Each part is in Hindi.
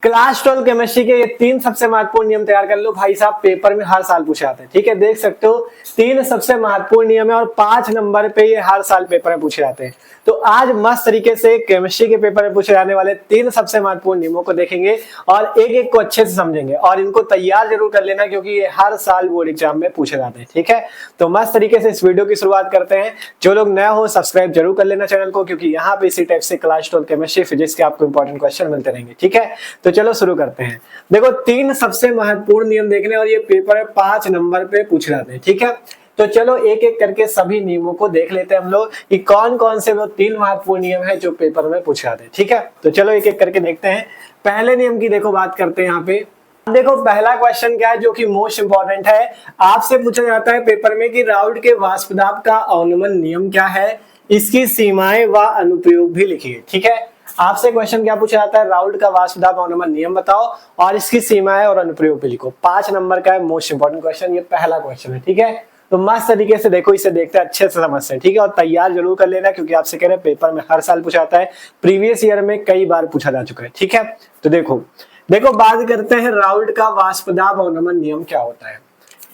क्लास 12 केमिस्ट्री के ये 3 सबसे महत्वपूर्ण नियम तैयार कर लो भाई साहब, पेपर में हर साल पूछे जाते हैं। ठीक है, देख सकते हो 3 सबसे महत्वपूर्ण नियम है और 5 नंबर पे ये हर साल पेपर में पूछे जाते हैं। तो आज मस्त तरीके से केमिस्ट्री के पेपर में पूछे जाने वाले 3 सबसे महत्वपूर्ण नियमों को देखेंगे और एक एक को अच्छे से समझेंगे और इनको तैयार जरूर कर लेना क्योंकि ये हर साल बोर्ड एग्जाम में पूछे जाते हैं। ठीक है, तो मस्त तरीके से इस वीडियो की शुरुआत करते हैं। जो लोग नया हो सब्सक्राइब जरूर कर लेना चैनल को, क्योंकि यहाँ पे इसी टाइप से क्लास 12 केमिस्ट्री फिजिक्स के आपको इंपॉर्टेंट क्वेश्चन मिलते रहेंगे। ठीक है, तो चलो शुरू करते हैं। देखो 3 सबसे महत्वपूर्ण नियम देखने और ये पेपर में 5 नंबर पे पूछ जाते हैं। ठीक है, तो चलो एक एक करके सभी नियमों को देख लेते हैं हम लोग कि कौन कौन से वो 3 महत्वपूर्ण नियम है जो पेपर में पूछ जाते हैं। ठीक है, तो चलो एक एक करके देखते हैं। पहले नियम की देखो बात करते हैं यहाँ पे। देखो पहला क्वेश्चन क्या है जो कि मोस्ट इंपॉर्टेंट है, आपसे पूछा जाता है पेपर में कि राउल्ट के वाष्प दाब का अवनमन नियम क्या है, इसकी सीमाएं व अनुप्रयोग भी लिखिए। ठीक है, आपसे क्वेश्चन क्या पूछा जाता है, राउल्ट का वाष्प दाब अवनमन नियम बताओ और इसकी सीमाएं और अनुप्रयोग भी लिखो। 5 नंबर का है, मोस्ट इंपॉर्टेंट क्वेश्चन, ये पहला क्वेश्चन है। ठीक है, तो मस्त तरीके से देखो, इसे देखते हैं, अच्छे से समझते हैं। ठीक है, और तैयार जरूर कर लेना क्योंकि आपसे कह रहे हैं पेपर में हर साल पूछा जाता है, प्रीवियस ईयर में कई बार पूछा जा चुका है। ठीक है, तो देखो बात करते हैं राउल्ट का वाष्प दाब अवनमन नियम क्या होता है।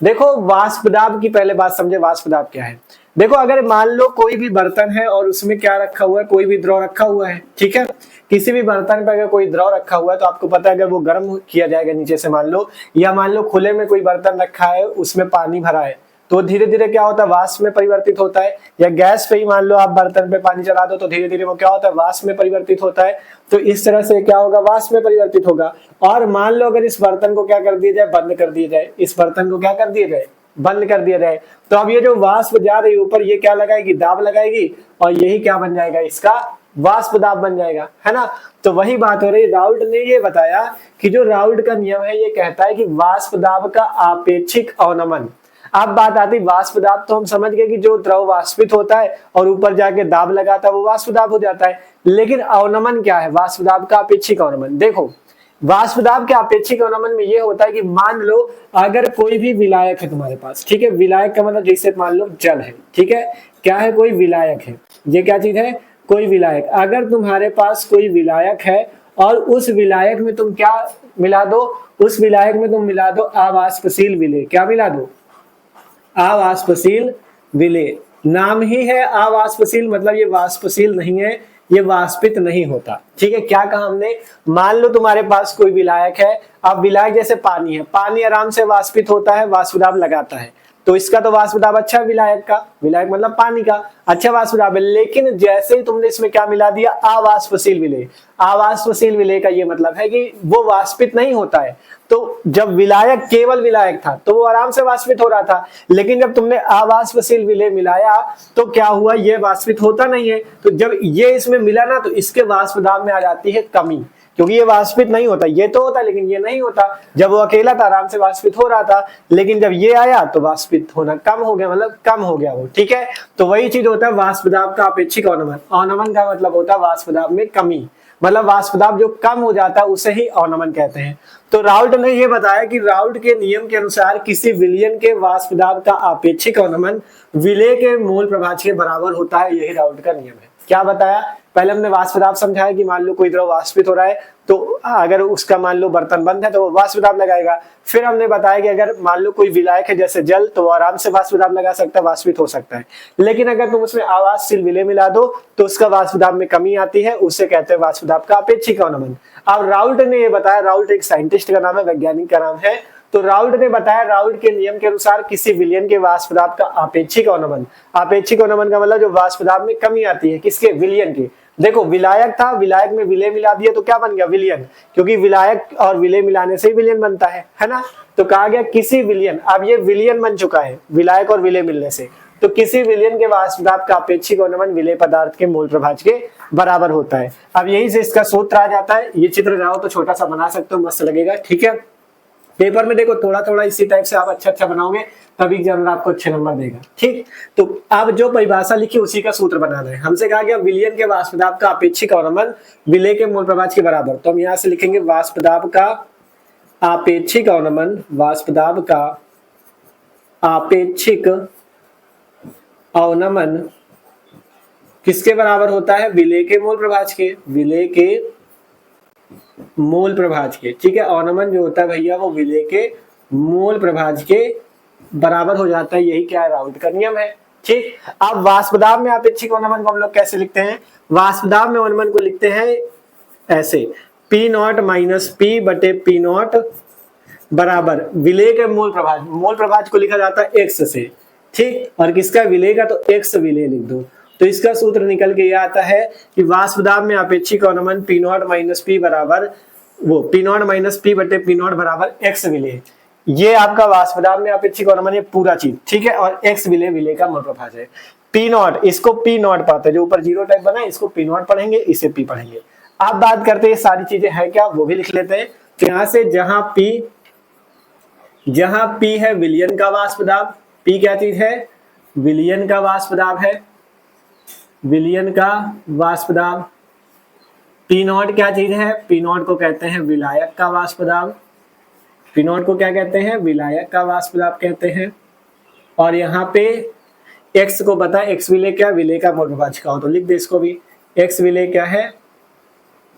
देखो वाष्प दाब की पहले बात समझे, वाष्प दाब क्या है। देखो अगर मान लो कोई भी बर्तन है और उसमें क्या रखा हुआ है, कोई भी द्रव रखा हुआ है। ठीक है, किसी भी बर्तन पर अगर कोई द्रव रखा हुआ है तो आपको पता है अगर वो गर्म किया जाएगा नीचे से मान लो, या मान लो खुले में कोई बर्तन रखा है उसमें पानी भरा है, तो धीरे धीरे क्या होता है, वाष्प में परिवर्तित होता है। या गैस पे ही मान लो आप बर्तन पे पानी चला दो तो धीरे धीरे वो क्या होता है, वाष्प में परिवर्तित होता है। तो इस तरह से क्या होगा, वाष्प में परिवर्तित होगा। और मान लो अगर इस बर्तन को क्या कर दिया जाए, बंद कर दिया जाए, इस बर्तन को क्या कर दिया जाए, बंद कर दिया जाए, तो अब ये जो वाष्प जा रही है ऊपर, ये क्या लगाएगी, दाब लगाएगी, और यही क्या बन जाएगा, इसका वाष्प दाब बन जाएगा, है ना। तो वही बात हो रही, राउल्ट ने ये बताया कि जो राउल्ट का नियम है ये कहता है कि वाष्प दाब का आपेक्षिक अवनमन। अब बात आती वाष्प दाब, तो हम समझ गए कि जो द्रव वाष्पित होता है और ऊपर जाके दाब लगाता है वो वाष्प दाब हो जाता है। लेकिन अवनमन क्या है, वाष्प दाब का अपेक्षिक अवनमन। देखो वाष्प दाब के अपेक्षिक अवनमन में ये होता है कि मान लो अगर कोई भी विलायक है तुम्हारे पास। ठीक है, विलायक का मतलब जैसे मान लो जल है। ठीक है, क्या है, कोई विलायक है, ये क्या चीज है, कोई विलायक। अगर तुम्हारे पास कोई विलायक है और उस विलायक में तुम क्या मिला दो, उस विलायक में तुम मिला दो अवाष्पशील विलेय। क्या मिला दो, अवाष्पशील विलेय। नाम ही है अवाष्पशील, मतलब ये वाष्पशील नहीं है, ये वाष्पित नहीं होता। ठीक है, क्या कहा हमने, मान लो तुम्हारे पास कोई विलायक है। अब विलायक जैसे पानी है, पानी आराम से वाष्पित होता है, वाष्प दाब लगाता है, तो इसका तो वाष्प दाब अच्छा है विलायक का, विलायक मतलब पानी का अच्छा वाष्प दाब है। लेकिन जैसे ही तुमने इसमें क्या मिला दिया, अवाष्पशील विलेय। अवाष्पशील विलेय का ये मतलब है कि वो वाष्पित नहीं होता है। तो जब विलायक केवल विलायक था तो वो आराम से वाष्पित हो रहा था, लेकिन जब तुमने अवाष्पशील विलेय मिलाया तो क्या हुआ, ये वाष्पित होता नहीं है। तो जब ये इसमें मिला ना तो इसके वाष्प दाब में आ जाती है कमी, क्योंकि ये वाष्पित नहीं होता, ये तो होता लेकिन ये नहीं होता। जब वो अकेला था आराम से वाष्पित हो रहा था, लेकिन जब ये आया तो वाष्पित होना कम हो गया, मतलब कम हो गया वो। ठीक है, तो वही चीज होता है वाष्प दाब का अपेक्षिक अवनमन। अवनमन का मतलब होता है वाष्प दाब में कमी, मतलब वाष्प दाब जो कम हो जाता है उसे ही अवनमन कहते हैं। तो राउल्ट ने यह बताया कि राउल्ट के नियम के अनुसार किसी विलयन के वाष्प दाब का अपेक्षिक अवनमन विलेय के मोल प्रभाज के बराबर होता है, यही राउल्ट का नियम है। क्या बताया, पहले हमने वाष्प दाब समझाया कि मान लो कोई द्रव वाष्पित हो रहा है तो अगर उसका मान लो बर्तन बंद है तो वो वाष्प दाब लगाएगा। फिर हमने बताया कि अगर मान लो कोई विलायक है जैसे जल, तो वो आराम से वाष्प दाब लगा सकता है, वाष्पित हो सकता है। लेकिन अगर तुम उसमें अवाष्पशील विलेय मिला दो तो उसका वाष्प दाब में कमी आती है, उसे कहते हैं वाष्प दाब का अपेक्षिक अवनमन। अब राउल्ट ने ये बताया, राउल्ट एक साइंटिस्ट का नाम है, वैज्ञानिक का नाम है। तो राउल्ट ने बताया राउल्ट के नियम के अनुसार किसी विलयन के वाष्प दाब का अपेक्षिक अवनमन, अपेक्षिक अवनमन का मतलब जो वाष्प दाब में कमी आती है, किसके, विलयन की। देखो विलायक था, विलायक में विलेय मिला दिया तो क्या बन गया, विलयन, क्योंकि विलायक और विलेय मिलाने से ही विलयन बनता है ना। तो कहा गया किसी विलयन, अब ये विलयन बन चुका है विलायक और विलेय मिलने से, तो किसी विलयन के वाष्प दाब का अपेक्षिक अवनमन विलेय पदार्थ के मोल प्रभाज के बराबर होता है। अब यही से इसका सूत्र आ जाता है। ये चित्र चाहो तो छोटा सा बना सकते हो, मस्त लगेगा। ठीक है, पेपर में देखो थोड़ा थोड़ा इसी टाइप से आप अच्छा बनाओगे तभी एग्जामिनर आपको अच्छे नंबर देगा। ठीक, तो अब जो परिभाषा लिखी उसी का सूत्र बनाना है। हमसे कहा गया विलयन के वाष्प दाब का अपेक्षिक अवनमन विलेय के मोल प्रभाज के बराबर, तो हम यहाँ से लिखेंगे वाष्प दाब का आपेक्षिक अवनमन, वाष्प दाब का आपेक्षिक अवनमन किसके बराबर होता है, विलेय के मोल प्रभाज के, विलेय के मोल प्रभाज के, ठीक है। अवनमन जो होता है भैया वो विलेय के मोल प्रभाज के बराबर हो जाता है, यही क्या है, राउल्ट का नियम है, ठीक। अब वाष्पदाब में अपेक्षिक अवनमन को हम लोग कैसे लिखते हैं, वाष्पदाब में अवनमन को लिखते हैं ऐसे, पी नॉट माइनस पी बटे पी नॉट बराबर विलेय के मोल प्रभाज को लिखा जाता है एक्स से, ठीक। और किसका, विलेय का, तो एक्स विलेय लिख दो। तो इसका सूत्र निकल के यह आता है कि वाष्पदाब में अपेक्षिक अवनमन पी नॉट माइनस पी बराबर वो पी नॉट माइनस पी बटे पी नॉट बराबर एक्स विलेय। ये आपका वाष्पदाब में अपेक्षिक अवनमन, ये पूरा चीज, ठीक है। और एक्स विलेय विलेय का मोल प्रभाज है। पी नॉट, इसको पी नॉट पढ़ते हैं, जो ऊपर जीरो टाइप बना है इसको पी नॉट पढ़ेंगे, इसे पी पढ़ेंगे। अब बात करते हैं सारी चीजें है क्या, वो भी लिख लेते हैं। तो यहां से जहां पी है विलयन का वाष्पदाब, पी क्या चीज है, विलयन का वाष्पदाब है, विलयन का वाष्पदाब। पी नॉट क्या चीज है, पी नॉट को कहते हैं विलायक का वाष्पदाब, पी नॉट को क्या कहते हैं, विलायक का वाष्पदाब कहते हैं। और यहाँ पे एक्स को पता है, एक्स विलेय क्या, विलेय का मोल प्रभाज का हो, तो लिख दे इसको भी, एक्स विलेय क्या है,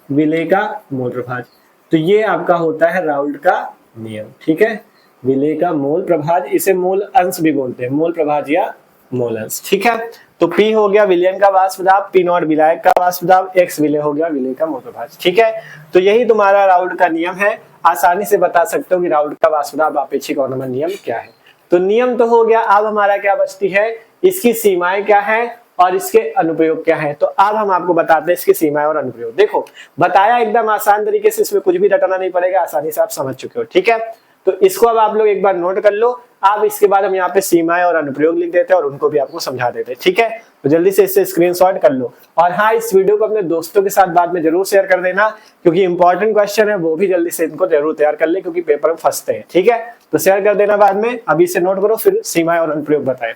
विलेय का मोल प्रभाज। तो ये आपका होता है राउल्ट का नियम, ठीक है, विलेय का मोल प्रभाज, इसे मोल अंश भी बोलते हैं, मोल प्रभाज या मोल अंश, ठीक है। तो P हो गया विलयन का वाष्पदाब, P नॉट विलायक का वाष्पदाब, X विलेय हो गया विलेय का मोल प्रभाज, ठीक है। तो यही तुम्हारा राउल्ट का नियम है। आसानी से बता सकते हो कि राउल्ट का वाष्पदाब अपेक्षिक अवनमन नियम क्या है। तो नियम तो हो गया, अब हमारा क्या बचती है, इसकी सीमाएं क्या है और इसके अनुप्रयोग क्या है। तो अब हम आपको बताते हैं इसकी सीमाएं और अनुप्रयोग। देखो बताया एकदम आसान तरीके से, इसमें कुछ भी रटना नहीं पड़ेगा, आसानी से आप समझ चुके हो, ठीक है। तो इसको अब आप लोग एक बार नोट कर लो। अब इसके बाद हम यहाँ पे सीमाएं और अनुप्रयोग लिख देते हैं और उनको भी आपको समझा देते हैं, ठीक है। तो जल्दी से इससे स्क्रीनशॉट कर लो। और हाँ, इस वीडियो को अपने दोस्तों के साथ बाद में जरूर शेयर कर देना, क्योंकि इंपॉर्टेंट क्वेश्चन है, वो भी जल्दी से इनको जरूर तैयार कर ले, क्योंकि पेपर में फंसते हैं, ठीक है। तो शेयर कर देना बाद में, अभी से नोट करो, फिर सीमाएं और अनुप्रयोग बताएं।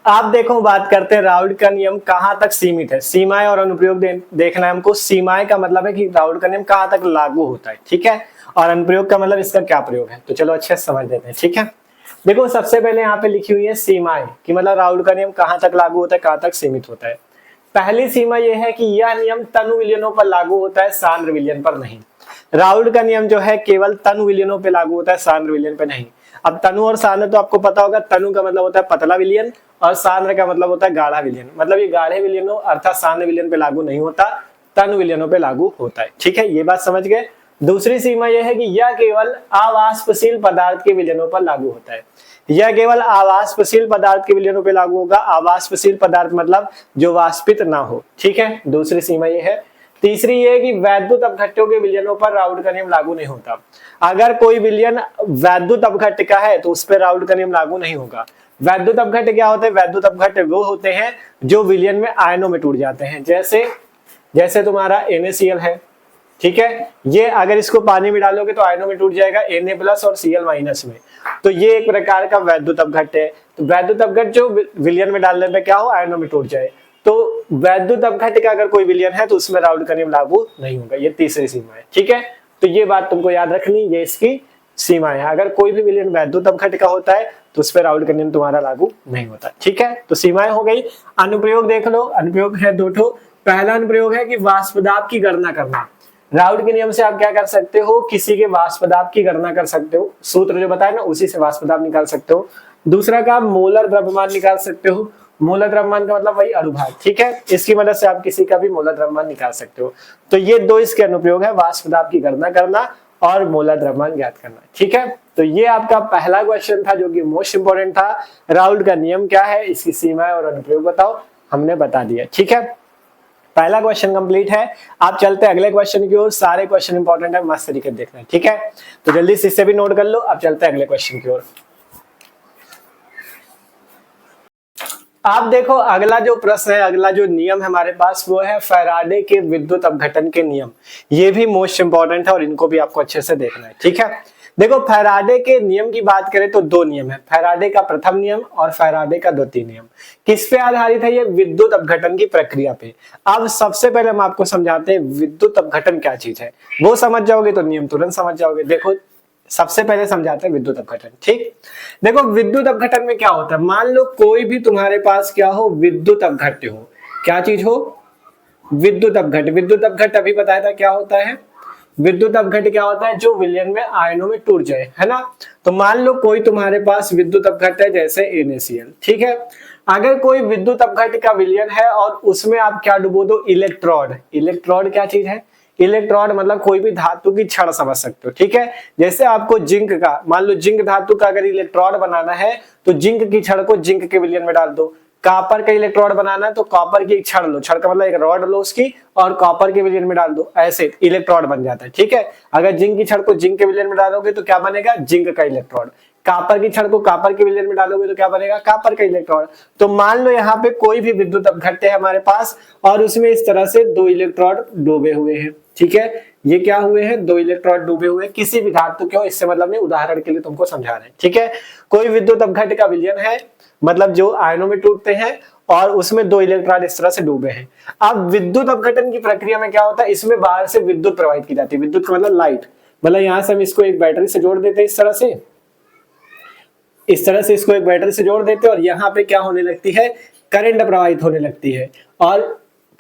आप देखो, बात करते हैं राउल्ट का नियम कहां तक सीमित है। सीमाएं और अनुप्रयोग देखना है हमको। सीमाएं का मतलब है कि राउल्ट का नियम कहां तक लागू होता है, ठीक है। और अनुप्रयोग का मतलब इसका क्या प्रयोग है। तो चलो अच्छे से समझ लेते हैं, ठीक है। देखो सबसे पहले यहाँ पे लिखी हुई है सीमाएं, कि मतलब राउल्ट का नियम कहां तक लागू होता है, कहां तक सीमित होता है। पहली सीमा यह है कि यह नियम तनु विलयनों पर लागू होता है, सांद्र विलयन पर नहीं। राउल्ट का नियम जो है केवल तनु विलयनों पर लागू होता है, सांद्र विलयन पर नहीं। अब तनु और सांद्र तो आपको पता होगा, तनु का मतलब होता है पतला विलयन और सांद्र का मतलब होता है गाढ़ा विलयन। मतलब ये गाढ़े विलयनों अर्थात सांद्र विलयन पे लागू नहीं होता, तनु विलयनों पे लागू होता है, ठीक है। ये बात समझ गए। दूसरी सीमा यह है कि यह केवल अवाष्पशील पदार्थ के विलयनों पर लागू होता है। यह केवल अवाष्पशील पदार्थ के विलयनों पर लागू होगा। अवाष्पशील पदार्थ मतलब जो वाष्पित ना हो, ठीक है। दूसरी सीमा यह है। तीसरी ये है कि वैद्युत अपघट्यों के विलयनों पर राउल्ट का नियम लागू नहीं होता। अगर कोई विलयन वैद्युत अपघट्य का है तो उस पर राउल्ट का नियम लागू नहीं होगा। वैद्युत अपघट्य क्या होते हैं, वैद्युत अपघट्य वो होते हैं जो विलयन में आयनों में टूट जाते हैं। जैसे तुम्हारा NaCl है, ठीक है। ये अगर इसको पानी में डालोगे तो आयनों में टूट जाएगा, Na+ और Cl- में। तो ये एक प्रकार का वैद्युत अपघट्य है। तो वैद्युत अपघट्य जो विलयन में डालने पे क्या हो, आयनों में टूट जाए। तो वैद्युत अपघट्य का अगर कोई विलयन है तो उसमें राउल्ट का नियम लागू नहीं होगा। ये तीसरी सीमा है, ठीक है। तो ये बात तुमको याद रखनी, ये इसकी सीमा है। अगर कोई भी विलयन वैद्युत अपघट्य का होता है तो उस पर राउल्ट का नियम तुम्हारा लागू नहीं होता, ठीक है। तो सीमाएं हो गई। अनुप्रयोग देख लो, अनुप्रयोग है दो ठो। पहला अनुप्रयोग है कि वाष्पदाब की गणना करना। राउल्ट के नियम से आप क्या कर सकते हो, किसी के वाष्पदाब की गणना कर सकते हो। सूत्र जो बताया ना उसी से वाष्पदाब निकाल सकते हो। दूसरा काम मोलर द्रव्यमान निकाल सकते हो। मोलर द्रव्यमान का मतलब वही अणुभार, ठीक है। इसकी मदद से आप किसी का भी मोलर द्रव्यमान निकाल सकते हो। तो ये दो इसके अनुप्रयोग है, वाष्पदाब की गणना करना और मोलर द्रव्यमान ज्ञात करना, ठीक है। तो ये आपका पहला क्वेश्चन था जो कि मोस्ट इंपोर्टेंट था। राउल्ट का नियम क्या है, इसकी सीमाएं और अनुप्रयोग बताओ, हमने बता दिया, ठीक है। पहला क्वेश्चन कंप्लीट है। आप चलते हैं अगले क्वेश्चन की ओर। सारे क्वेश्चन इंपॉर्टेंट है, मस्त तरीके से देखना है, ठीक है। तो जल्दी से इससे भी नोट कर लो। अब चलते हैं अगले क्वेश्चन की ओर। आप देखो अगला जो प्रश्न है, अगला जो नियम है हमारे पास वो है फैराडे के विद्युत अपघटन के नियम। ये भी मोस्ट इंपॉर्टेंट है और इनको भी आपको अच्छे से देखना है, ठीक है। देखो फैराडे के नियम की बात करें तो दो नियम है, फैराडे का प्रथम नियम और फैराडे का द्वितीय नियम। किस पे आधारित है ये, विद्युत अपघटन की प्रक्रिया पे। अब सबसे पहले हम आपको समझाते हैं विद्युत अपघटन क्या चीज है। वो समझ जाओगे तो नियम तुरंत समझ जाओगे। देखो सबसे पहले समझाते हैं विद्युत अपघटन, ठीक। देखो विद्युत अपघटन में क्या होता है, मान लो कोई भी तुम्हारे पास क्या हो, विद्युत अपघट्य हो। क्या चीज हो, विद्युत अपघट। विद्युत अपघट अभी बताया था क्या होता है, विद्युत अपघट क्या होता है, जो विलयन में आयनों में टूट जाए, है ना। तो मान लो कोई तुम्हारे पास विद्युत अपघट है जैसे NaCl, ठीक है। अगर कोई विद्युत अपघट का विलयन है और उसमें आप क्या डुबो दो, इलेक्ट्रोड। इलेक्ट्रोड क्या चीज है, इलेक्ट्रोड मतलब कोई भी धातु की छड़ समझ सकते हो, ठीक है। जैसे आपको जिंक का, मान लो जिंक धातु का अगर इलेक्ट्रोड बनाना है तो जिंक की छड़ को जिंक के विलयन में डाल दो। कॉपर का इलेक्ट्रोड बनाना है तो कॉपर की एक छड़ लो, छड़ का मतलब एक रॉड लो उसकी, और कॉपर के विलयन में डाल दो, ऐसे इलेक्ट्रोड बन जाता है, ठीक है। अगर जिंक की छड़ को जिंक के विलयन में डालोगे तो क्या बनेगा, जिंक का इलेक्ट्रोड। कॉपर की छड़ को कॉपर के विलयन में डालोगे तो क्या बनेगा, कॉपर का इलेक्ट्रोड। तो मान लो यहाँ पे कोई भी विद्युत अपघट्य है हमारे पास और उसमें इस तरह से 2 इलेक्ट्रोड डूबे हुए हैं, ठीक है। ये क्या हुए हैं, 2 इलेक्ट्रोड डूबे हुए, किसी भी धातु के हो, इससे मतलब नहीं, उदाहरण के लिए तुमको समझा रहे हैं, ठीक है। कोई विद्युत अपघट्य का विलयन है, मतलब जो आयनों में टूटते हैं और उसमें 2 इलेक्ट्रॉन इस तरह से डूबे हैं। अब विद्युत अपघटन की प्रक्रिया में क्या होता है, इसमें बाहर से विद्युत प्रवाहित की जाती है। विद्युत का मतलब लाइट, मतलब यहां से हम इसको एक बैटरी से जोड़ देते हैं, इस तरह से, इस तरह से इसको एक बैटरी से जोड़ देते हैं और यहाँ पे क्या होने लगती है, करंट प्रवाहित होने लगती है। और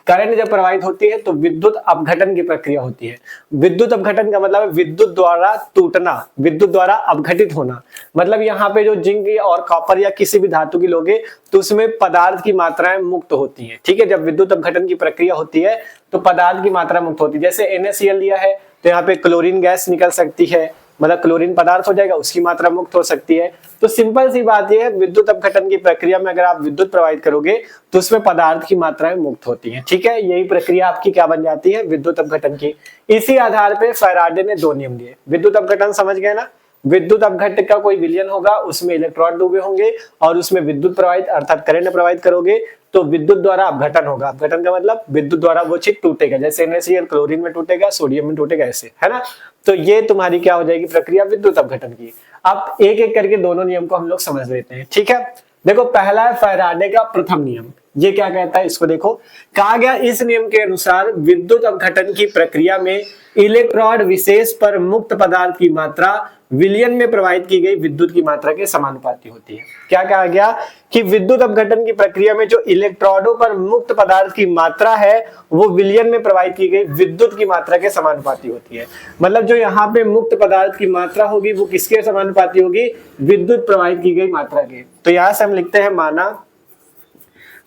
करंट जब प्रवाहित होती है तो विद्युत अपघटन की प्रक्रिया होती है। विद्युत अपघटन का मतलब है विद्युत द्वारा टूटना, विद्युत द्वारा अपघटित होना। मतलब यहाँ पे जो जिंक और कॉपर या किसी भी धातु की लोगे तो उसमें पदार्थ की मात्राएं मुक्त होती है, ठीक है। जब विद्युत अपघटन की प्रक्रिया होती है तो पदार्थ की मात्रा मुक्त होती है। जैसे NaCl लिया है तो यहाँ पे क्लोरीन गैस निकल सकती है, मतलब क्लोरीन पदार्थ हो जाएगा, उसकी मात्रा मुक्त हो सकती है। तो सिंपल सी बात यह है, विद्युत अपघटन की प्रक्रिया में अगर आप विद्युत प्रवाहित करोगे तो उसमें पदार्थ की मात्राएं मुक्त होती हैं, ठीक है। यही प्रक्रिया आपकी क्या बन जाती है, विद्युत अपघटन की। इसी आधार पे फैराडे ने 2 नियम दिए। विद्युत अपघटन समझ गए ना, विद्युत अपघट्य का कोई विलयन होगा, उसमें इलेक्ट्रॉन डूबे होंगे और उसमें विद्युत प्रवाहित अर्थात करंट प्रवाहित करोगे तो विद्युत द्वारा अपघटन होगा। अपघटन का मतलब विद्युत द्वारा वो चीज टूटेगा, जैसे NaCl क्लोरीन में टूटेगा, सोडियम में टूटेगा, ऐसे, है ना। तो ये तुम्हारी क्या हो जाएगी प्रक्रिया, विद्युत अपघटन की। अब एक एक करके दोनों नियम को हम लोग समझ लेते हैं, ठीक है। देखो पहला है फैराडे का प्रथम नियम। ये क्या कहता है, इसको देखो। कहा गया इस नियम के अनुसार विद्युत अपघटन की प्रक्रिया में इलेक्ट्रोड विशेष पर मुक्त पदार्थ की मात्रा विलयन में प्रवाहित की गई विद्युत की मात्रा के समानुपाती होती है। क्या कहा गया कि विद्युत अपघटन की प्रक्रिया में जो इलेक्ट्रोडों पर मुक्त पदार्थ की मात्रा है वो विलयन में प्रवाहित की गई विद्युत की मात्रा के समानुपाती होती है। मतलब जो यहाँ पे मुक्त पदार्थ की मात्रा होगी वो किसके समानुपाती होगी, विद्युत प्रवाहित की गई मात्रा के। तो यहां से हम लिखते हैं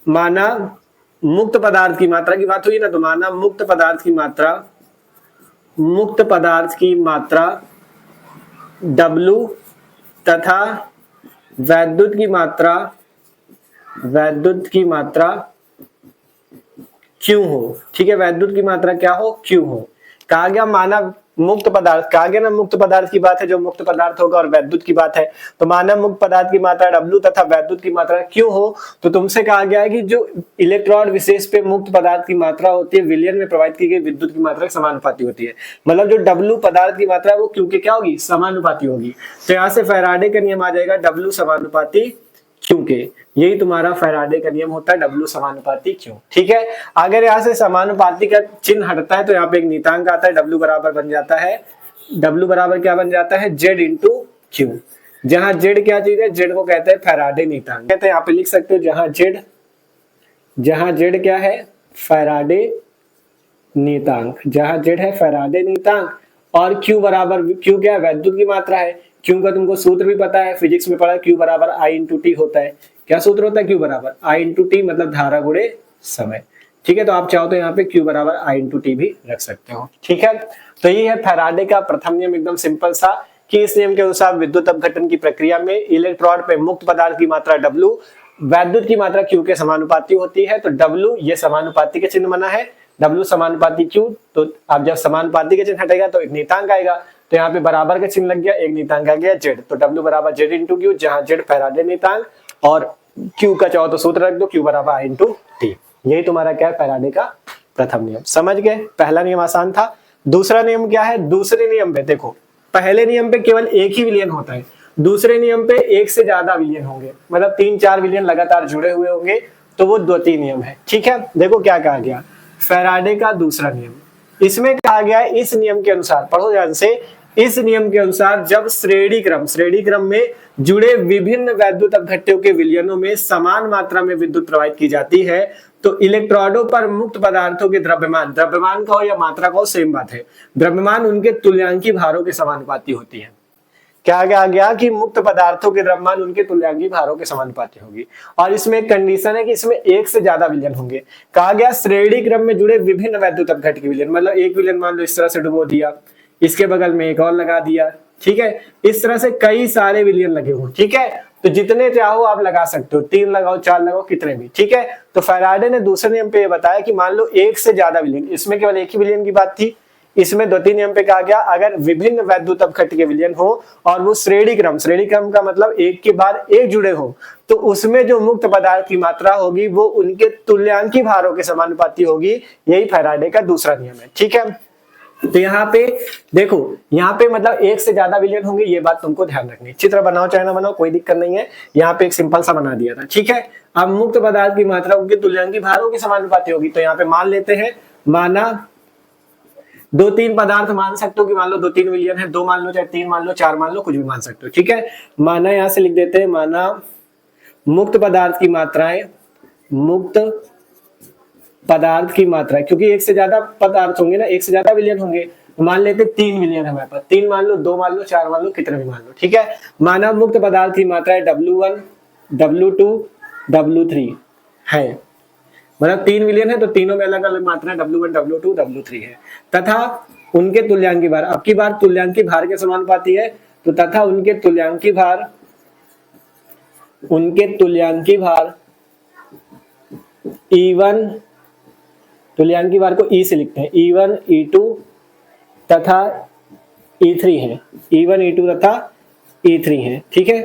माना मुक्त पदार्थ की मात्रा की बात हुई ना, तो माना मुक्त पदार्थ की मात्रा W तथा वैद्युत की मात्रा Q हो, ठीक है। वैद्युत की मात्रा क्या हो, Q हो। कहा गया माना मुक्त पदार्थ, कहा गया ना मुक्त पदार्थ की बात है, जो मुक्त पदार्थ होगा, और वैद्युत की बात है। तो माना मुक्त पदार्थ की मात्रा W तथा वैद्युत की मात्रा Q हो, तो तुमसे कहा गया है कि जो इलेक्ट्रॉन विशेष पे मुक्त पदार्थ की मात्रा होती है विलयन में प्रवाहित की गई विद्युत की मात्रा के समानुपाती होती है। मतलब जो W पदार्थ की मात्रा है वो Q के क्या होगी, समानुपाती होगी। तो यहाँ से फैराडे का नियम आ जाएगा W समानुपाती Q के। यही तुम्हारा फैराडे का नियम होता है, W समानुपाती Q, ठीक है। अगर यहाँ से समानुपाती का चिन्ह हटता है तो यहाँ पे एक नीतांक आता है, W बराबर बन जाता है, W बराबर क्या बन जाता है, Z इंटू Q। जहां Z क्या चीज है, Z को कहते हैं फैराडे नीतांक। कहते हैं यहाँ पे लिख सकते हो जहां Z क्या है, फैराडे नीतांक। जहां Z है फैराडे नीतांक और Q बराबर, Q क्या है, वैद्युत की मात्रा है। Q का तुमको सूत्र भी पता है, फिजिक्स में पढ़ा, Q बराबर I इंटू टी होता है। क्या सूत्र होता है, Q बराबर I इंटू टी, मतलब धारा गुणे समय, ठीक है। तो आप चाहो तो यहाँ पे Q बराबर I इंटू टी भी रख सकते हो, ठीक है। तो ये है फैराडे का प्रथम नियम, एकदम सिंपल सा, कि इस नियम के अनुसार विद्युत अपघटन की प्रक्रिया में इलेक्ट्रॉन पे मुक्त पदार्थ की मात्रा W वैद्युत की मात्रा Q के समानुपाती होती है। तो W ये समानुपाती के चिन्ह बना है, W समानुपाती Q। तो अब जब समानुपाती के चिन्ह हटेगा तो एक नीतांक आएगा, तो यहाँ पे बराबर का चिन्ह लग गया, एक नीतांक आ गया Z। तो W बराबर Z इंटू Q, जहां Z फैराडे नीतांक और Q का चाहो तो सूत्र रख दो, Q बराबर I इंटू टी। यही तुम्हारा क्या है, फैराडे का प्रथम नियम। समझ गए, पहला नियम आसान था। दूसरा नियम क्या है, दूसरे नियम पे देखो, पहले नियम पे केवल एक ही विलयन होता है, दूसरे नियम पे एक से ज्यादा विलयन होंगे, मतलब 3-4 विलयन लगातार जुड़े हुए होंगे, तो वो द्वितीय नियम है, ठीक है। देखो क्या कहा गया, फैराडे का दूसरा नियम, इसमें कहा गया इस नियम के अनुसार, पढ़ो ध्यान से, इस नियम के अनुसार जब श्रेणी क्रम में जुड़े विभिन्न वैद्युत अपघट्यों के विलयनों में समान मात्रा में विद्युत प्रवाहित की जाती है तो इलेक्ट्रोडों पर मुक्त पदार्थों के द्रव्यमान का हो या मात्रा का हो, सेम बात है, द्रव्यमान उनके तुल्यांकी भारों के समानुपाती होती है। क्या आ गया कि मुक्त पदार्थों के द्रव्यमान उनके तुल्यांकी भारों के समानुपाती होगी। और इसमें एक कंडीशन है कि इसमें एक से ज्यादा विलयन होंगे। कहा गया श्रेणी क्रम में जुड़े विभिन्न वैद्युत अपघट्य के विलयन, मतलब एक विलयन मान लो इस तरह से डुबो दिया, इसके बगल में एक और लगा दिया, ठीक है, इस तरह से कई सारे विलयन लगे हुए, ठीक है, तो जितने चाहो आप लगा सकते हो, 3 लगाओ 4 लगाओ कितने भी, ठीक है। तो फैराडे ने दूसरे नियम पे ये बताया कि मान लो एक से ज्यादा विलयन, इसमें केवल एक ही विलयन की बात थी, इसमें 2-3 नियम पे कहा गया अगर विभिन्न वैद्युत अपघट्य के विलयन हो और वो श्रेणी क्रम का मतलब एक के बाद एक जुड़े हो तो उसमें जो मुक्त पदार्थ की मात्रा होगी वो उनके तुल्यांकी भारों के समानुपाती होगी। यही फैराडे का दूसरा नियम है, ठीक है। तो यहाँ पे देखो, यहाँ पे मतलब एक से ज्यादा विलयन होंगे, ये बात तुमको ध्यान रखनी। चित्र बनाओ चाहे ना बनाओ कोई दिक्कत नहीं है, यहाँ पे एक सिंपल सा बना दिया था, ठीक है। अब मुक्त पदार्थ की मात्रा उनके तुल्यांकी भारों के समानुपाती होगी, तो यहाँ पे मान लेते हैं, माना 2-3 पदार्थ मान सकते हो कि मान लो 2-3 विलयन है, 2 मान लो चाहे 3 मान लो 4 मान लो, कुछ भी मान सकते हो, ठीक है। माना यहाँ से लिख देते हैं, माना मुक्त पदार्थ की मात्राएं, मुक्त पदार्थ की मात्रा, क्योंकि एक से ज्यादा पदार्थ होंगे ना, एक से ज्यादा विलयन होंगे, मान लेते 3 विलयन है हमारे पास, 3 मान लो 2 मान लो 4 मान लो कितने भी मान लो, ठीक है। माना मुक्त पदार्थ की मात्रा W1 W2 W3 है, मतलब 3 विलयन है तो तीनों में अलग अलग मात्रा W1 W2 W3 है, तथा उनके तुल्यांकी भार, अब की बार तुल्यांकी भार के समानुपाती है, तो तथा उनके तुल्यांकी भार E1, तुल्यांकी भार को E से लिखते हैं, E1 E2 तथा E3 है, E1 E2 तथा E3 है, ठीक है।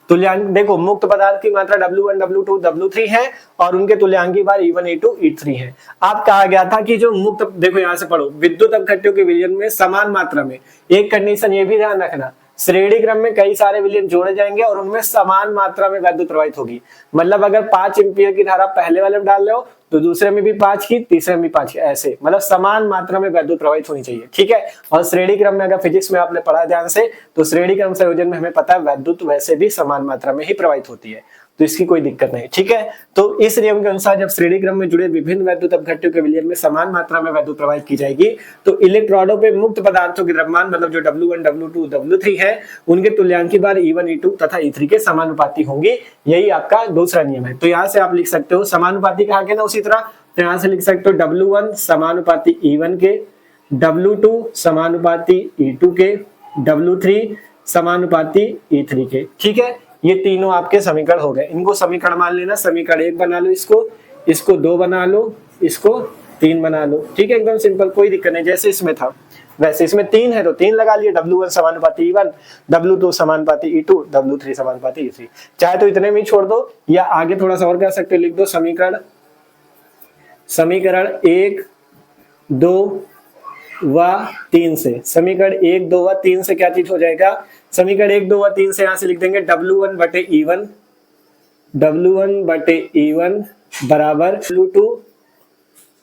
तुल्यांक देखो, मुक्त पदार्थ की मात्रा W1 W2 W3 है और उनके तुल्यांकी भार E1 E2 E3 है। अब कहा गया था कि जो मुक्त, देखो यहां से पढ़ो, विद्युत अपघट्यों के विलयन में समान मात्रा में, एक कंडीशन ये भी ध्यान रखना, श्रेणी क्रम में कई सारे विलयन जोड़े जाएंगे और उनमें समान मात्रा में वैद्युत प्रवाहित होगी। मतलब अगर 5 एम्पीयर की धारा पहले वाले में डाल रहे हो तो दूसरे में भी 5 की, तीसरे में भी 5 की, ऐसे मतलब समान मात्रा में वैद्युत प्रवाहित होनी चाहिए, ठीक है। और श्रेणी क्रम में अगर फिजिक्स में आपने पढ़ा ध्यान से, तो श्रेणी क्रम संयोजन में हमें पता है वैद्युत वैसे भी समान मात्रा में ही प्रवाहित होती है, तो इसकी कोई दिक्कत नहीं, ठीक है। तो इस नियम के अनुसार जब श्रेणी क्रम में जुड़े विभिन्न वैद्युत अपघट्यों के विलयन में समान मात्रा में वैद्युत प्रवाहित की जाएगी तो इलेक्ट्रोडों पे मुक्त पदार्थों के द्रव्यमान, मतलब जो W1 W2 W3 है, उनके तुल्यांकी भार E1 E2 तथा E3 के समानुपाती होंगे। यही आपका दूसरा नियम है। तो यहाँ से आप लिख सकते हो, समानुपाती कहा गया ना, उसी तरह तो यहाँ से लिख सकते हो W1 समानुपाती E1 के, W2 समानुपाती E2 के, W3 समानुपाती E3 के, ठीक है। ये तीनों आपके समीकरण हो गए। इनको समीकरण मान लेना, समीकरण 1 बना लो, इसको 2 बना लो, इसको 3 बना लो, ठीक है, एकदम सिंपल, कोई दिक्कत नहीं। जैसे इसमें था वैसे इसमें 3 है तो 3 लगा लिए, W1 समानुपाती E1, W2 समानुपाती E2, W3 समानुपाती E3। चाहे तो इतने में छोड़ दो या आगे थोड़ा सा और कर सकते हो, लिख दो समीकरण 1, 2 व 3 से, समीकरण 1, 2 व 3 से क्या चीज हो जाएगा, समीकरण 1, 2 व 3 से यहां से लिख देंगे W1 बटे E1 बराबर W2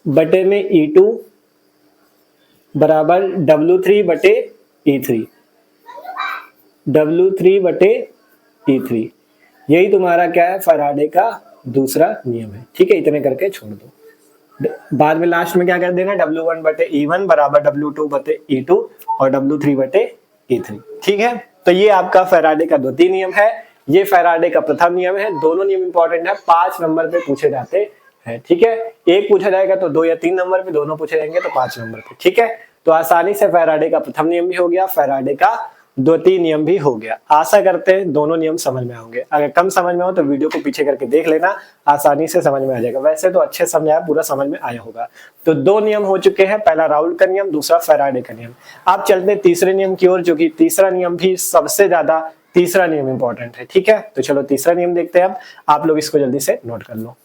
बटे में E2 बराबर W3 बटे E3। यही तुम्हारा क्या है, फैराडे का दूसरा नियम है, ठीक है। इतने करके छोड़ दो, बाद में लास्ट में क्या कर देना, W1 बटे E1 बराबर W2 बटे E2 और W3 बटे E3, ठीक है। तो ये आपका फैराडे का द्वितीय नियम है, ये फैराडे का प्रथम नियम है। दोनों नियम इंपॉर्टेंट है, 5 नंबर पे पूछे जाते हैं, ठीक है। एक पूछा जाएगा तो 2 या 3 नंबर पे, दोनों पूछे जाएंगे तो 5 नंबर पे, ठीक है। तो आसानी से फैराडे का प्रथम नियम भी हो गया, फैराडे का द्वितीय नियम भी हो गया। आशा करते हैं दोनों नियम समझ में होंगे। अगर कम समझ में हो तो वीडियो को पीछे करके देख लेना, आसानी से समझ में आ जाएगा। वैसे तो अच्छे समझ आया, पूरा समझ में आया होगा। तो 2 नियम हो चुके हैं, पहला राउल का नियम, दूसरा फैराडे का नियम। आप चलते हैं तीसरे नियम की ओर, जो कि तीसरा नियम भी सबसे ज्यादा, तीसरा नियम इंपॉर्टेंट है, ठीक है। तो चलो तीसरा नियम देखते हैं। अब आप लोग इसको जल्दी से नोट कर लो।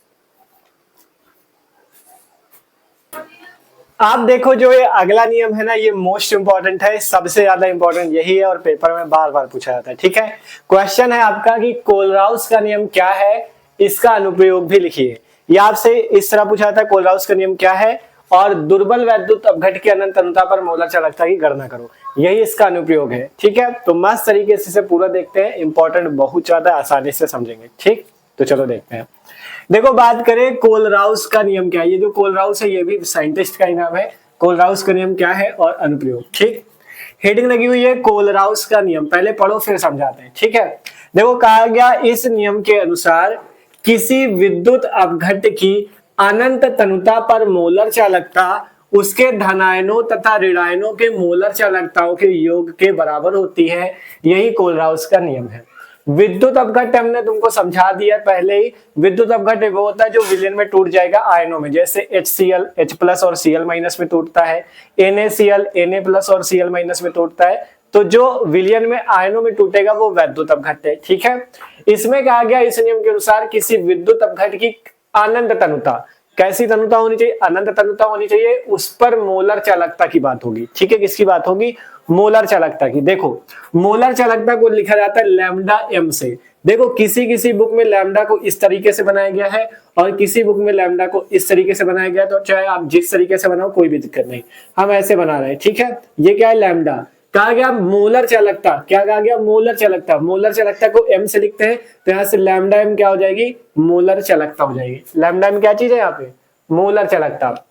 आप देखो, जो ये अगला नियम है ना, ये मोस्ट इंपॉर्टेंट है, सबसे ज्यादा इंपॉर्टेंट यही है और पेपर में बार बार पूछा जाता है, ठीक है। क्वेश्चन है आपका कि कोलराउस का नियम क्या है, इसका अनुप्रयोग भी लिखिए। ये आपसे इस तरह पूछा जाता है, कोलराउस का नियम क्या है और दुर्बल वैद्युत अपघट्य की अनंत अनुता पर मोलर चालकता की गणना करो। यही इसका अनुप्रयोग है। ठीक है, तो मस्त तरीके से पूरा देखते हैं, इंपॉर्टेंट बहुत ज्यादा, आसानी से समझेंगे। ठीक, तो चलो देखते हैं। देखो बात करें कोलराउस का नियम क्या है। ये जो कोलराउस है ये भी साइंटिस्ट का ही नाम है। कोलराउस का नियम क्या है और अनुप्रयोग। ठीक, हेडिंग लगी हुई है कोलराउस का नियम, पहले पढ़ो फिर समझाते हैं। ठीक है, देखो कहा गया इस नियम के अनुसार किसी विद्युत अपघट्य की अनंत तनुता पर मोलर चालकता उसके धनायनों तथा ऋणायनों के मोलर चालकताओं के योग के बराबर होती है। यही कोलराउस का नियम है। विद्युत अपघट्य हमने तुमको समझा दिया पहले ही। विद्युत अपघट्य वो होता है जो विलयन में टूट जाएगा आयनों में, जैसे HCl H+ और Cl- में टूटता है, NaCl Na+ और Cl- में टूटता है। तो जो विलयन में आयनों में टूटेगा वो वैद्युत अपघट्य है। ठीक है, इसमें कहा गया इस नियम के अनुसार किसी विद्युत अपघट्य की अनंत तनुता, कैसी तनुता होनी चाहिए, अनंत तनुता होनी चाहिए, उस पर मोलर चालकता की बात होगी। ठीक है, किसकी बात होगी, मोलर चालकता की। देखो मोलर चालकता को लिखा जाता है लैम्डा m से। देखो किसी किसी बुक में लैम्डा को इस तरीके से बनाया गया है और किसी बुक में लैम्डा को इस तरीके से बनाया गया है। तो चाहे आप जिस तरीके से बनाओ कोई भी दिक्कत नहीं, हम ऐसे बना रहे हैं। ठीक है, ये क्या है, लैम्डा। कहा गया मोलर चालकता, क्या कहा गया, मोलर चालकता। मोलर चालकता को m से लिखते हैं, तो यहाँ से लैम्डा m क्या हो जाएगी, मोलर चालकता हो जाएगी। लैम्डा m क्या चीज है यहाँ पे, मोलर चालकता।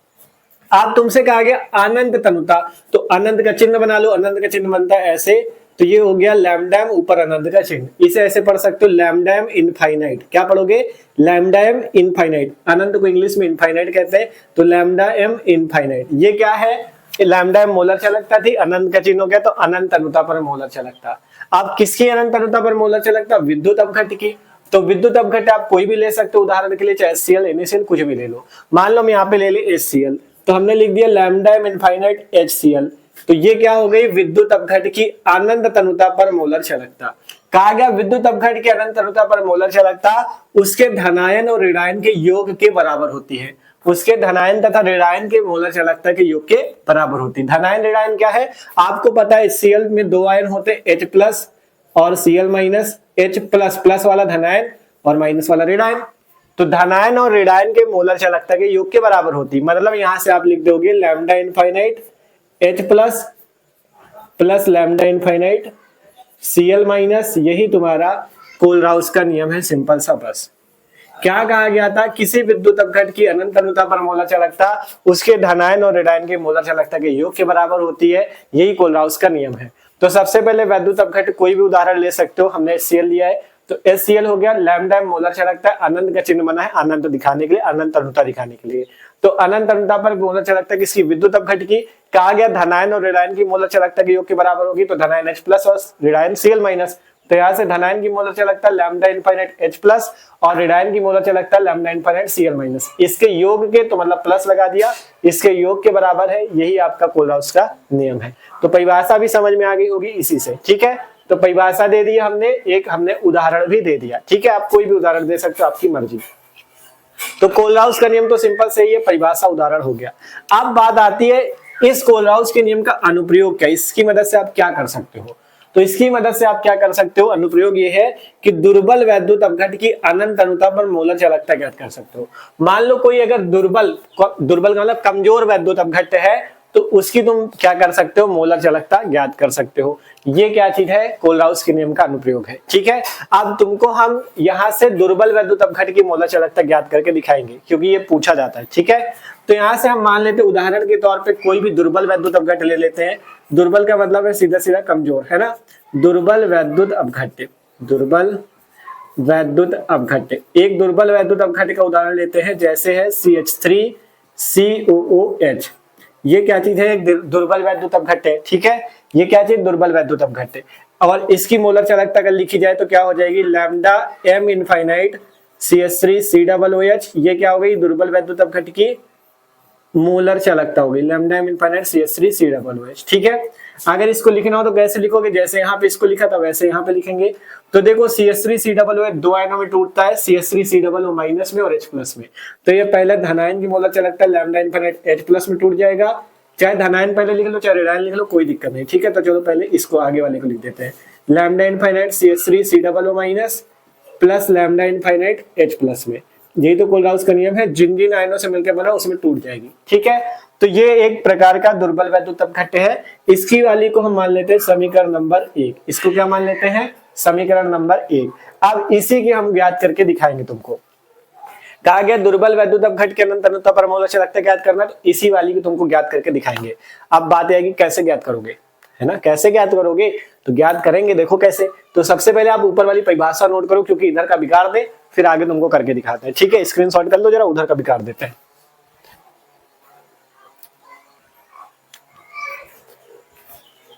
आप तुमसे कहा गया अनंत तनुता, तो अनंत का चिन्ह बना लो। अनंत का चिन्ह बनता है ऐसे, तो ये हो गया लैम्डा m ऊपर अनंत का चिन्ह। इसे ऐसे पढ़ सकते हो, लैम्डा m इनफाइनाइट। क्या पढ़ोगे, लैम्डा m इनफाइनाइट। अनंत को इंग्लिश में इनफाइनाइट कहते हैं, तो लैम्डा m इनफाइनाइट। ये क्या है, लैम्डा m मोलर चालकता थी, अनंत का चिन्ह हो गया तो अनंत तनुता पर मोलर चालकता। अब किसकी अनंत तनुता पर मोलर चालकता, विद्युत अपघट्य की। तो विद्युत अपघट्य आप कोई भी ले सकते हो, उदाहरण के लिए चाहे HCl NaCl कुछ भी ले लो। मान लो हम यहाँ पे ले ली HCl, तो हमने लिख दिया लैम्डा m इनफाइनाइट HCl। तो ये क्या हो गई, विद्युत अपघट्य की अनंत तनुता पर मोलर चालकता। कहा गया विद्युत अपघट्य की अनंत तनुता पर मोलर चालकता उसके धनायन और ऋणायन के योग के बराबर होती है। उसके धनायन तथा ऋणायन के मोलर चालकता के योग के बराबर होती है। धनायन ऋणायन क्या है, आपको पता है Cl में दो आयन होते हैं, H+ और Cl-। H++ वाला धनायन और माइनस वाला ऋणायन। तो धनायन और ऋणायन के मोलर चालकता के योग के बराबर होती है। मतलब यहां से आप लिख दोगे lambda infinite H+ plus lambda infinite Cl-। यही तुम्हारा कोलराउस का नियम है, सिंपल सा। बस क्या कहा गया था, किसी विद्युत अपघट्य की अनंत तनुता पर मोलर चालकता उसके धनायन और ऋणायन के मोलर चालकता के योग के बराबर होती है। यही कोलराउस का नियम है। तो सबसे पहले विद्युत अपघट्य कोई भी उदाहरण ले सकते हो। हमने HCl लिया है, तो HCl हो गया, लैम्डा m मोलर चालकता, अनंत का चिन्ह बना है अनंत दिखाने के लिए, अनंत तनुता दिखाने के लिए। तो अनंत तनुता पर मोलर चालकता किसकी, विद्युत अपघट्य की। कहा गया धनायन और ऋणायन की मोलर चालकता के योग के बराबर होगी, तो धनायन H+ और ऋणायन Cl-। तो यहाँ से धनायन की मोलर चालकता लैम्डा इनफाइनाइट H+ और ऋणायन की मोलर चालकता लैम्डा इनफाइनाइट Cl-। इसके योग के, तो मतलब प्लस लगा दिया, इसके योग के बराबर है। यही आपका कोलराउस का नियम है। तो परिभाषा भी समझ में आ गई होगी इसी से। ठीक है, तो परिभाषा दे दी हमने, एक हमने उदाहरण भी दे दिया। ठीक है, आप कोई भी उदाहरण दे सकते हो, आपकी मर्जी। तो कोलराउस का नियम तो सिंपल से ही है, परिभाषा उदाहरण हो गया। अब बात आती है इस कोलराउस के नियम का अनुप्रयोग क्या, इसकी मदद से आप क्या कर सकते हो। तो इसकी मदद से आप क्या कर सकते हो, अनुप्रयोग ये है कि दुर्बल वैद्युत अपघट्य की अनंत तनुता पर मोलर चालकता ज्ञात कर सकते हो। मान लो कोई अगर दुर्बल का मतलब कमजोर वैद्युत अपघट्य है, तो उसकी तुम क्या कर सकते हो, मोलर चालकता ज्ञात कर सकते हो। ये क्या चीज है, कोलराउस के नियम का अनुप्रयोग है। ठीक है, अब तुमको हम यहाँ से दुर्बल वैद्युत अपघट्य की मोलर चालकता ज्ञात करके दिखाएंगे, क्योंकि ये पूछा जाता है। ठीक है, तो यहाँ से हम मान लेते हैं उदाहरण के तौर पे कोई भी दुर्बल वैद्युत अपघट्य ले लेते हैं। दुर्बल का मतलब है सीधा सीधा कमजोर, है ना। दुर्बल वैद्युत अपघट्य, दुर्बल वैद्युत अपघट्य, एक दुर्बल वैद्युत अपघट्य का उदाहरण लेते हैं, जैसे है CH3COOH। ये क्या चीज है, एक दुर्बल वैद्युत अपघट्य है। ठीक है, ये क्या चीज, दुर्बल वैद्युत अपघट्य। और इसकी मोलर चालकता अगर लिखी जाए तो क्या हो जाएगी, लैम्डा m इनफाइनाइट CH3COOH। ये क्या हो गई, दुर्बल वैद्युत अपघट्य की मोलर चालकता होगी, लैम्डा m इनफाइनाइट CH3COOH। ठीक है, अगर इसको लिखना हो तो कैसे लिखोगे, जैसे यहाँ पे इसको लिखा था वैसे यहाँ पे लिखेंगे। तो देखो CH3COOH दो आयनों में टूटता है, CH3COO माइनस में और H+ में। तो ये पहले धनायन की मोलर चालकता लैम्डा इनफाइनाइट H+ में टूट जाएगा। चाहे धनायन पहले लिख लो चाहे ऋणायन लिख लो, कोई दिक्कत नहीं। ठीक है, तो चलो पहले इसको आगे वाले को लिख देते हैं, lambda infinite CH3COO minus plus lambda infinite H+ में। यही तो कोलराउस का नियम है, जिन जिन आयनों से मिलकर बना उसमें टूट जाएगी। ठीक है, तो ये एक प्रकार का दुर्बल वैद्युत अपघट्य है। इसकी वाली को हम मान लेते हैं समीकरण नंबर 1। इसको क्या मान लेते हैं? समीकरण नंबर 1। अब इसी के हम ज्ञात करके दिखाएंगे तुमको। कहा गया दुर्बल वैद्युत अपघट्य के अनंत अनंतता परमाणु लक्षण ज्ञात करना, तो इसी वाली को तुमको ज्ञात करके दिखाएंगे। अब बात आएगी कैसे ज्ञात करोगे, है ना? कैसे ज्ञात करोगे? तो ज्ञात करेंगे, देखो कैसे। तो सबसे पहले आप ऊपर वाली परिभाषा नोट करो, क्योंकि इधर का बिगाड़ दे, फिर आगे तुमको करके दिखाते हैं। ठीक है, स्क्रीनशॉट कर लो जरा, उधर का बिगाड़ देते हैं।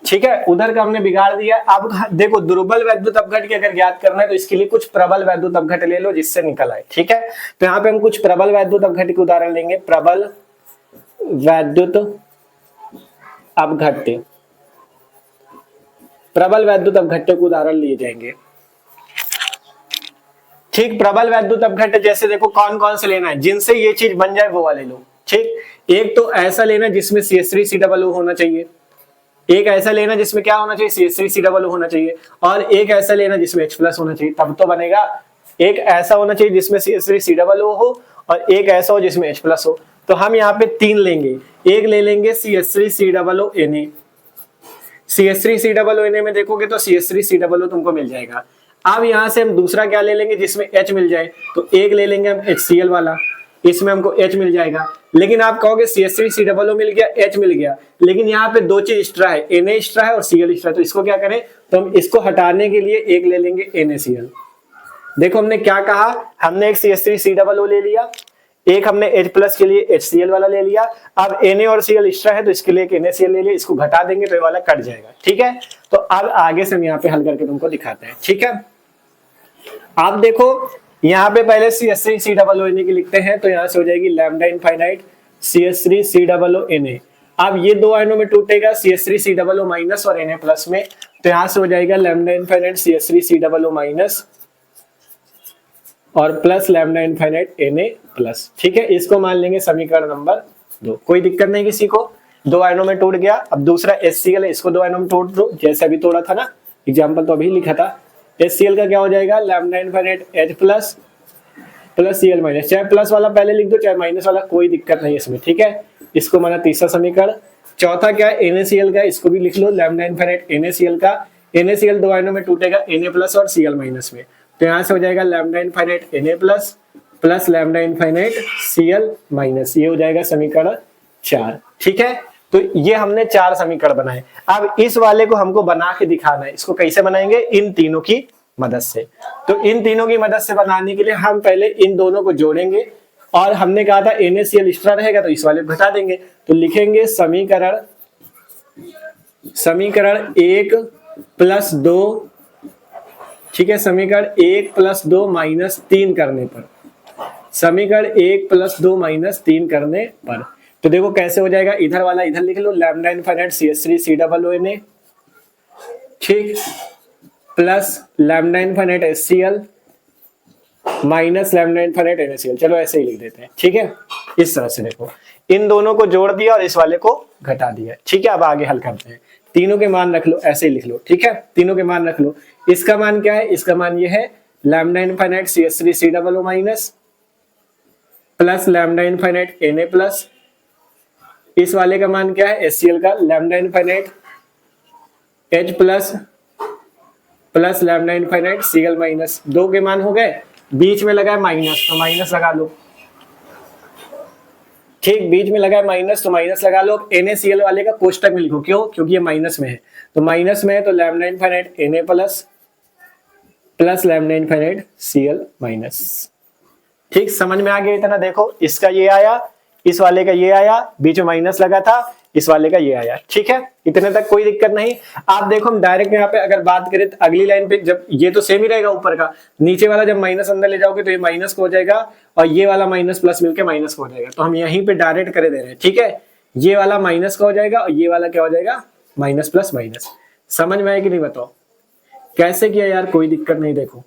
ठीक है, उधर का हमने बिगाड़ दिया। अब देखो दुर्बल वैद्युत अपघट्य की अगर ज्ञात करना है तो इसके लिए कुछ प्रबल वैद्युत अपघट्य ले लो जिससे निकल आए। ठीक है, तो यहाँ पे हम कुछ प्रबल वैद्युत अपघट्य के उदाहरण लेंगे। प्रबल वैद्युत अपघट्य, प्रबल वैद्युत अपघट्य के उदाहरण लिए जाएंगे। ठीक, प्रबल वैद्युत अपघट्य जैसे देखो कौन कौन से लेना है, जिनसे ये चीज बन जाए वो वाले लो। ठीक, एक तो ऐसा लेना जिसमें CH3COO होना चाहिए, एक ऐसा लेना जिसमें क्या होना चाहिए, CH3COO होना चाहिए, और एक ऐसा लेना जिसमें H+ होना चाहिए, तब तो बनेगा। एक ऐसा होना चाहिए जिसमें CH3COO हो और एक ऐसा हो जिसमें H+ हो। तो हम यहाँ पे 3 लेंगे। एक ले लेंगे CH3COO, CH3COO में देखोगे तो CH3COO तुमको मिल जाएगा। अब यहाँ से हम दूसरा क्या ले लेंगे जिसमें H मिल जाए, तो एक ले लेंगे हम HCl वाला, इसमें हमको H मिल जाएगा। लेकिन आप कहोगे CH3COO मिल गया, H मिल गया, लेकिन यहाँ पे दो चीज एक्स्ट्रा है, Na एक्स्ट्रा है और Cl एक्स्ट्रा है। तो इसको क्या करें, तो हम इसको हटाने के लिए एक ले लेंगे NaCl। देखो हमने क्या कहा, हमने एक CH3COO ले लिया, एक हमने H+ के लिए HCl वाला ले लिया। अब Na और Cl एक्स्ट्रा है तो इसके लिए एक NaCl ले लिया, इसको घटा देंगे तो ये वाला कट जाएगा। ठीक है, तो अब आगे से हम यहाँ पे हल करके तुमको दिखाते हैं। ठीक है, आप देखो यहाँ पे पहले CH3COO की लिखते हैं, तो यहाँ से हो जाएगी लैम्डा इनफाइनाइट CH3COO। अब ये दो आयनों में टूटेगा, CH3COO- और Na+ में, तो यहाँ से हो जाएगा लैम्डा इनफाइनाइट CH3COO- और प्लस लैम्डा इनफाइनाइट Na+। ठीक है, इसको मान लेंगे समीकरण नंबर 2। कोई दिक्कत नहीं किसी को, दो आयनों में टूट गया। अब दूसरा HCl है, इसको दो आयनों में तोड़ दो, जैसे अभी तोड़ा था ना, एग्जाम्पल तो अभी लिखा था। HCl का क्या हो जाएगा, lambda infinite H+ plus Cl-, चाहे प्लस वाला पहले लिख दो चाहे माइनस वाला, कोई दिक्कत नहीं इसमें। ठीक है, इसको माना तीसरा समीकरण। चौथा क्या है, NaCl का, इसको भी लिख लो लैम्डा इनफाइनाइट NaCl का। NaCl दो आयनों में टूटेगा, Na+ और Cl- में, तो यहाँ से हो जाएगा lambda infinite Na+ plus lambda infinite Cl-, ये हो जाएगा समीकरण 4। ठीक है, तो ये हमने 4 समीकरण बनाए। अब इस वाले को हमको बना के दिखाना है। इसको कैसे बनाएंगे, इन तीनों की मदद से। तो इन तीनों की मदद से बनाने के लिए हम पहले इन दोनों को जोड़ेंगे, और हमने कहा था NaCl एक्स्ट्रा रहेगा तो इस वाले को घटा देंगे। तो लिखेंगे समीकरण 1 + 2। ठीक है, समीकरण 1 + 2 - 3 करने पर, समीकरण 1 + 2 - 3 करने पर, तो देखो कैसे हो जाएगा। इधर वाला इधर लिख लो, लैम्डा इनफाइनाइट CH3COO, ठीक, plus lambda infinite HCl minus lambda infinite NaCl। चलो ऐसे ही लिख देते हैं। ठीक है, इस तरह से देखो, इन दोनों को जोड़ दिया और इस वाले को घटा दिया। ठीक है, अब आगे हल करते हैं। तीनों के मान रख लो, ऐसे ही लिख लो। ठीक है, तीनों के मान रख लो। इसका मान क्या है, इसका मान ये है lambda infinite CH3COO- plus lambda infinite Na+। इस वाले का मान क्या है, HCl का, lambda infinite H+ plus lambda infinite Cl-। दो के मान हो गए, बीच में लगा है माइनस तो माइनस लगा लो। ठीक, बीच में लगा है माइनस तो माइनस लगा लो। NaCl वाले का कोष्टक में लिखो, क्यों, क्योंकि ये माइनस में है, तो माइनस में है तो lambda infinite Na+ plus lambda infinite Cl-। ठीक, समझ में आ गया इतना। देखो इसका ये आया, इस वाले का ये आया, बीच में माइनस लगा था, इस वाले का ये आया। ठीक है, इतने तक कोई दिक्कत नहीं। आप देखो हम डायरेक्ट यहाँ पे अगर बात करें तो अगली लाइन पे, जब ये तो सेम ही रहेगा ऊपर का, नीचे वाला जब माइनस अंदर ले जाओगे तो ये माइनस को हो जाएगा और ये वाला माइनस प्लस मिलके माइनस को हो जाएगा। तो हम यहीं पे डायरेक्ट करे दे रहे हैं। ठीक है, ये वाला माइनस का हो जाएगा और ये वाला क्या हो जाएगा, माइनस प्लस माइनस। समझ में आया कि नहीं, बताओ कैसे किया यार, कोई दिक्कत नहीं। देखो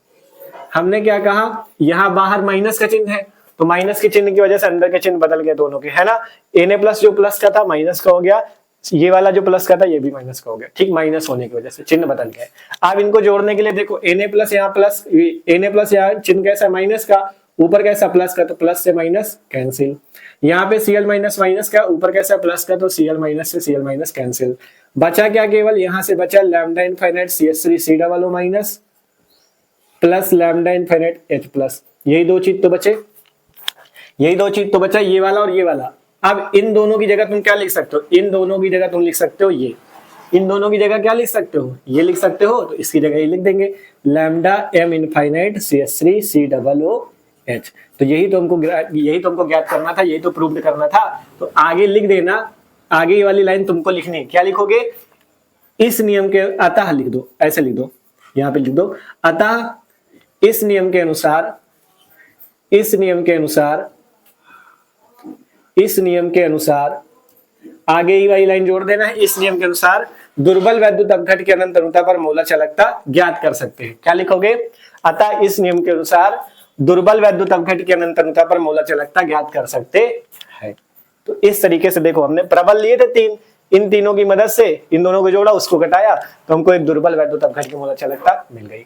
हमने क्या कहा, यहाँ बाहर माइनस का चिन्ह है तो माइनस के चिन्ह की वजह से अंदर के चिन्ह बदल गए दोनों के, है ना। Na+ जो प्लस का था माइनस का हो गया, ये वाला जो प्लस का था ये भी माइनस का हो गया। ठीक, माइनस होने की वजह से चिन्ह बदल गए। अब इनको जोड़ने के लिए देखो Na+ यहाँ प्लस, Na+ यहाँ चिन्ह कैसा है माइनस का, ऊपर कैसा प्लस का तो प्लस से माइनस कैंसिल, यहाँ पे Cl माइनस माइनस का, ऊपर कैसा प्लस का तो Cl माइनस से Cl माइनस कैंसिल। बचा क्या, केवल यहाँ से बचा lambda infinite CH3 C double O minus plus lambda infinite H plus. यही दो चीज तो बचे, यही दो चीज तो बचा, ये वाला और ये वाला। अब इन दोनों की जगह तुम क्या लिख सकते हो, इन दोनों की जगह तुम लिख सकते हो ये, इन दोनों की जगह क्या लिख सकते हो, ये लिख सकते हो, तो इसकी जगह ये लिख देंगे lambda m infinite CH3 C double O H। तो यही तुमको ज्ञात करना था, यही तो प्रूव करना था। तो आगे लिख देना, आगे वाली लाइन तुमको लिखनी है, क्या लिखोगे, इस नियम के अतः लिख दो, ऐसे लिख दो, यहाँ पे लिख दो अतः इस नियम के अनुसार, इस नियम के अनुसार, इस नियम के अनुसार, आगे ही वाली लाइन जोड़ देना है, इस नियम के अनुसार दुर्बल वैद्युत अपघट की अनंत अनुता पर मोलर चालकता ज्ञात कर सकते हैं। क्या लिखोगे, अतः इस नियम के अनुसार दुर्बल वैद्युत अपघट की अनंत अनुता पर मोलर चालकता ज्ञात कर सकते हैं। तो इस तरीके से देखो, हमने प्रबल लिए थे तीन, इन तीनों की मदद से इन दोनों को जोड़ा, उसको घटाया, तो हमको एक दुर्बल वैद्युत अपघट की मोलर चालकता मिल गई।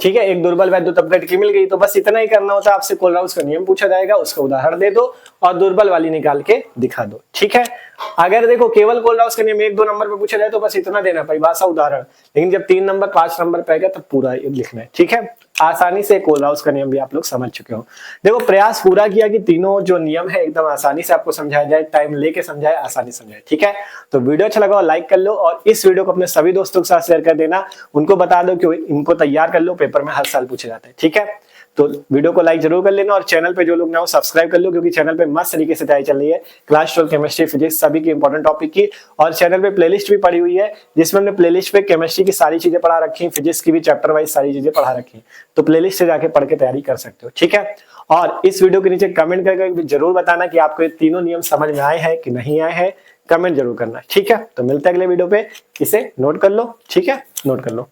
ठीक है, एक दुर्बल वैद्युत अपघट की मिल गई। तो बस इतना ही करना होता है, आपसे कोलराउस का नियम पूछा जाएगा, उसका उदाहरण दे दो और दुर्बल वाली निकाल के दिखा दो। ठीक है, अगर देखो केवल कोलराउस का नियम 1-2 नंबर पे पूछा जाए तो बस इतना देना परिभाषा उदाहरण, लेकिन जब 3 नंबर 5 नंबर पे आएगा तब पूरा लिखना है। ठीक है, आसानी से कोलराउस का नियम भी आप लोग समझ चुके हो। देखो प्रयास पूरा किया कि तीनों जो नियम है एकदम आसानी से आपको समझाया जाए, टाइम लेके समझाए, आसानी समझाए। ठीक है, तो वीडियो अच्छा लगा लाइक कर लो और इस वीडियो को अपने सभी दोस्तों के साथ शेयर कर देना, उनको बता दो कि इनको तैयार कर लो, पेपर में हर साल पूछे जाते हैं। ठीक है, तो वीडियो को लाइक जरूर कर लेना और चैनल पे जो लोग ना हो सब्सक्राइब कर लो, क्योंकि चैनल पे मस्त तरीके से तैयारी चल रही है क्लास 12 केमिस्ट्री फिजिक्स सभी की इंपॉर्टेंट टॉपिक की। और चैनल पे प्लेलिस्ट भी पड़ी हुई है, जिसमें हमने प्लेलिस्ट पे केमिस्ट्री की सारी चीजें पढ़ा रखी हैं, फिजिक्स की भी चैप्टर वाइज सारी चीजें पढ़ा रखी हैं, तो प्लेलिस्ट से जाके पढ़ के तैयारी कर सकते हो। ठीक है, और इस वीडियो के नीचे कमेंट करके जरूर बताना कि आपको ये तीनों नियम समझ में आए हैं कि नहीं आए हैं, कमेंट जरूर करना। ठीक है, तो मिलते हैं अगले वीडियो पे, इसे नोट कर लो। ठीक है, नोट कर लो।